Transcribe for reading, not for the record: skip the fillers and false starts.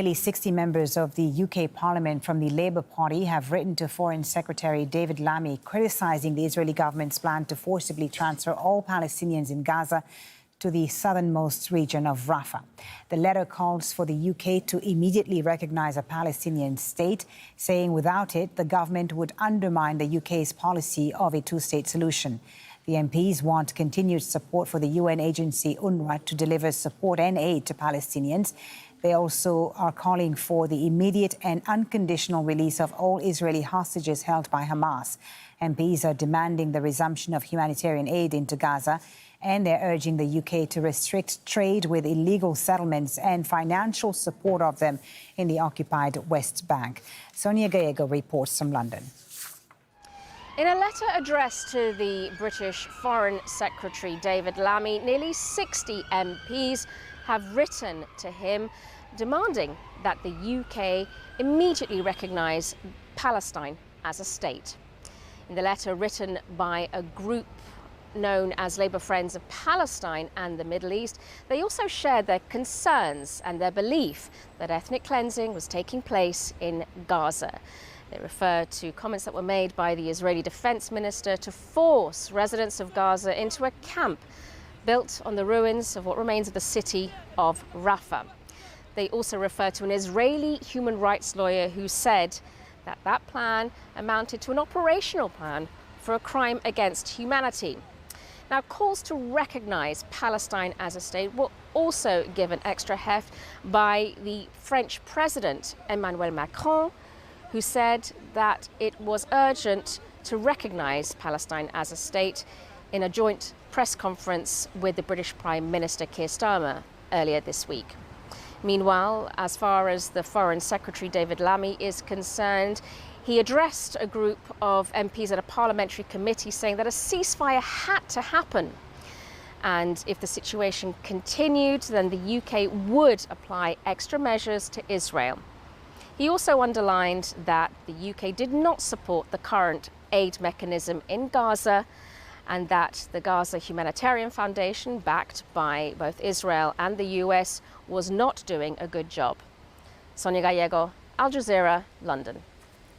Nearly 60 members of the UK Parliament from the Labour Party have written to Foreign Secretary David Lammy criticising the Israeli government's plan to forcibly transfer all Palestinians in Gaza to the southernmost region of Rafah. The letter calls for the UK to immediately recognise a Palestinian state, saying without it, the government would undermine the UK's policy of a two-state solution. The MPs want continued support for the UN agency UNRWA to deliver support and aid to Palestinians. They also are calling for the immediate and unconditional release of all Israeli hostages held by Hamas. MPs are demanding the resumption of humanitarian aid into Gaza, and they're urging the UK to restrict trade with illegal settlements and financial support of them in the occupied West Bank. Sonia Gallego reports from London. In a letter addressed to the British Foreign Secretary David Lammy, nearly 60 MPs have written to him demanding that the UK immediately recognise Palestine as a state. In the letter written by a group known as Labour Friends of Palestine and the Middle East, they also shared their concerns and their belief that ethnic cleansing was taking place in Gaza. They refer to comments that were made by the Israeli Defense Minister to force residents of Gaza into a camp built on the ruins of what remains of the city of Rafah. They also refer to an Israeli human rights lawyer who said that that plan amounted to an operational plan for a crime against humanity. Now, calls to recognise Palestine as a state were also given extra heft by the French President Emmanuel Macron, who said that it was urgent to recognise Palestine as a state in a joint press conference with the British Prime Minister Keir Starmer earlier this week. Meanwhile, as far as the Foreign Secretary David Lammy is concerned, he addressed a group of MPs at a parliamentary committee saying that a ceasefire had to happen. And if the situation continued, then the UK would apply extra measures to Israel. He also underlined that the UK did not support the current aid mechanism in Gaza, and that the Gaza Humanitarian Foundation, backed by both Israel and the US, was not doing a good job. Sonia Gallego, Al Jazeera, London.